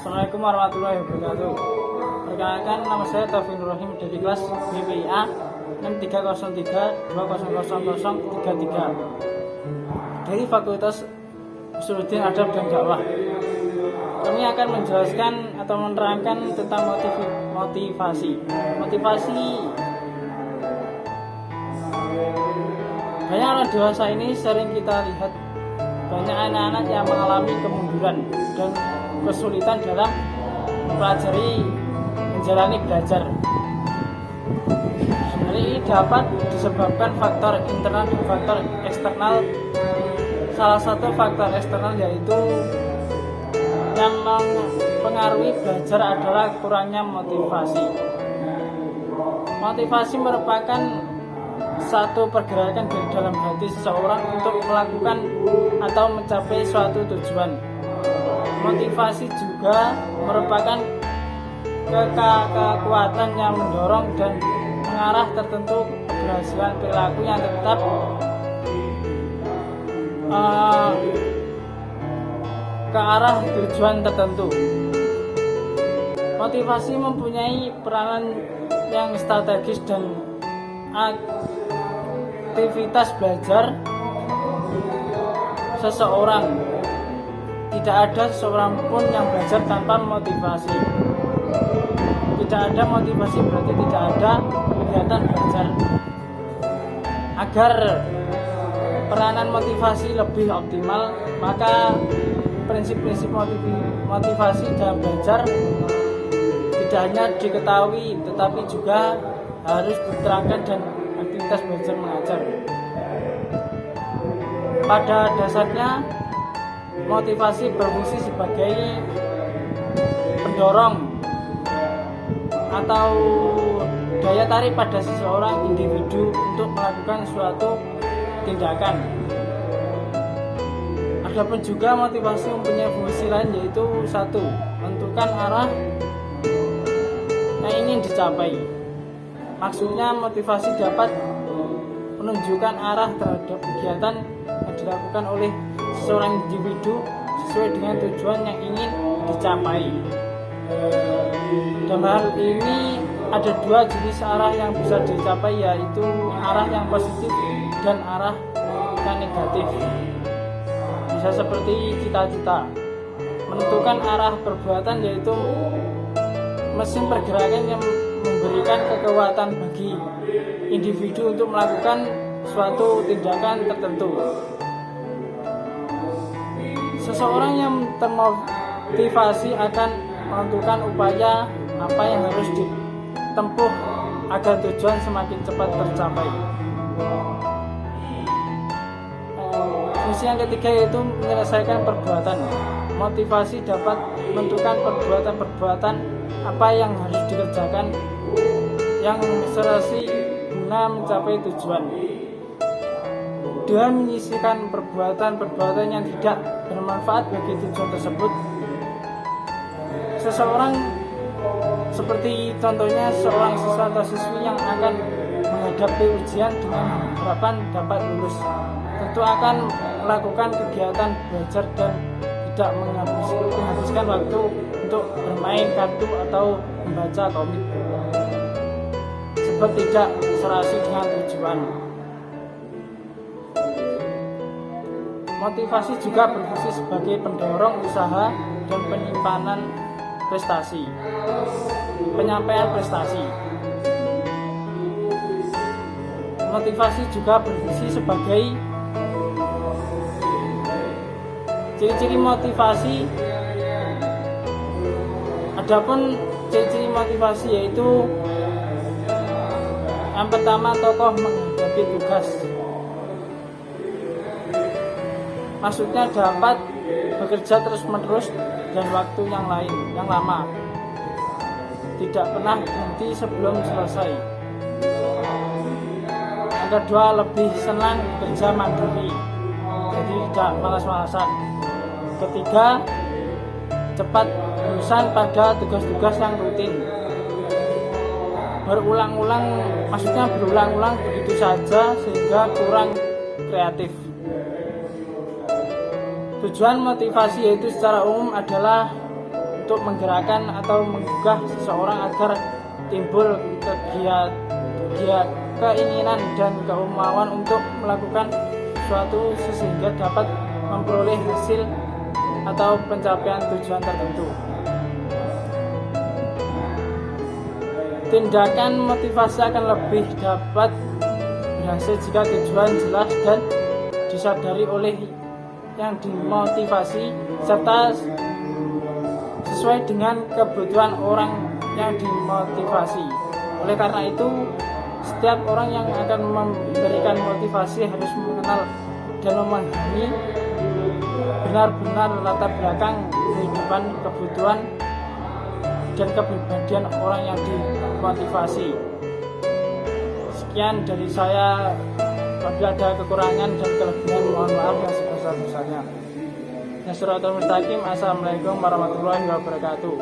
Assalamualaikum warahmatullahi wabarakatuh. Perkenalkan, nama saya Taufik Nur Rahim dari kelas BPIA 6303200033 dari Fakultas Usuluddin Adab dan Dakwah. Kami akan menjelaskan atau menerangkan tentang motivasi. Banyak orang dewasa ini sering kita lihat banyak anak-anak yang mengalami kemunduran dan kesulitan dalam mempelajari menjalani belajar. Hal ini dapat disebabkan faktor internal dan faktor eksternal. Salah satu faktor eksternal yaitu yang mempengaruhi belajar adalah kurangnya motivasi. Motivasi merupakan satu pergerakan dari dalam hati seseorang untuk melakukan atau mencapai suatu tujuan. Motivasi juga merupakan kekuatan yang mendorong dan mengarah tertentu keberhasilan perilaku yang tetap ke arah tujuan tertentu. Motivasi mempunyai peranan yang strategis dan aktivitas belajar seseorang. Tidak ada seseorang pun yang belajar tanpa motivasi. Tidak ada motivasi berarti tidak ada kegiatan belajar. Agar peranan motivasi lebih optimal, maka prinsip-prinsip motivasi dalam belajar tidak hanya diketahui tetapi juga harus diterangkan dan aktivitas belajar mengajar. Pada dasarnya motivasi berfungsi sebagai pendorong atau daya tarik pada seseorang individu untuk melakukan suatu tindakan. Adapun juga motivasi mempunyai fungsi lain, yaitu satu, menentukan arah yang ingin dicapai. Maksudnya motivasi dapat menunjukkan arah terhadap kegiatan yang dilakukan oleh seseorang individu sesuai dengan tujuan yang ingin dicapai. Dalam hal ini ada dua jenis arah yang bisa dicapai, yaitu arah yang positif dan arah yang negatif. Bisa seperti cita-cita. Menentukan arah perbuatan yaitu mesin pergerakan yang memberikan kekuatan bagi individu untuk melakukan suatu tindakan tertentu. Seseorang yang termotivasi akan menentukan upaya apa yang harus ditempuh agar tujuan semakin cepat tercapai. Fungsi yang ketiga yaitu menyelesaikan perbuatan. Motivasi dapat menentukan perbuatan-perbuatan apa yang harus dikerjakan yang serasi guna mencapai tujuan. Dengan menyisihkan perbuatan-perbuatan yang tidak bermanfaat bagi tujuan tersebut, seseorang seperti contohnya seorang siswa atau siswi yang akan menghadapi ujian dengan harapan dapat lulus, tentu akan melakukan kegiatan belajar dan tidak menghabiskan waktu untuk bermain kartu atau membaca komik, sebab tidak serasi dengan tujuan. Motivasi juga berfungsi sebagai pendorong usaha dan penyampaian prestasi. Motivasi juga berfungsi sebagai ciri-ciri motivasi. Adapun ciri-ciri motivasi yaitu yang pertama, tokoh menghadapi tugas. Maksudnya dapat bekerja terus-menerus dan waktu yang lama, tidak pernah berhenti sebelum selesai. Yang kedua, lebih senang bekerja mandiri, jadi tidak malas-malasan. Ketiga, cepat bosan pada tugas-tugas yang rutin. Maksudnya berulang-ulang begitu saja sehingga kurang kreatif. Tujuan motivasi yaitu secara umum adalah untuk menggerakkan atau menggugah seseorang agar timbul keinginan dan kemauan untuk melakukan suatu sehingga dapat memperoleh hasil atau pencapaian tujuan tertentu. Tindakan motivasi akan lebih dapat berhasil jika tujuan jelas dan disadari oleh yang dimotivasi serta sesuai dengan kebutuhan orang yang dimotivasi. Oleh karena itu, setiap orang yang akan memberikan motivasi harus mengenal dan memahami benar-benar latar belakang kehidupan, kebutuhan, dan kepribadian orang yang dimotivasi. Sekian dari saya. Apabila ada kekurangan dan kelebihan, mohon maaf yang sebesar-besarnya. Nasratul Mustaqim. Assalamualaikum warahmatullahi wabarakatuh.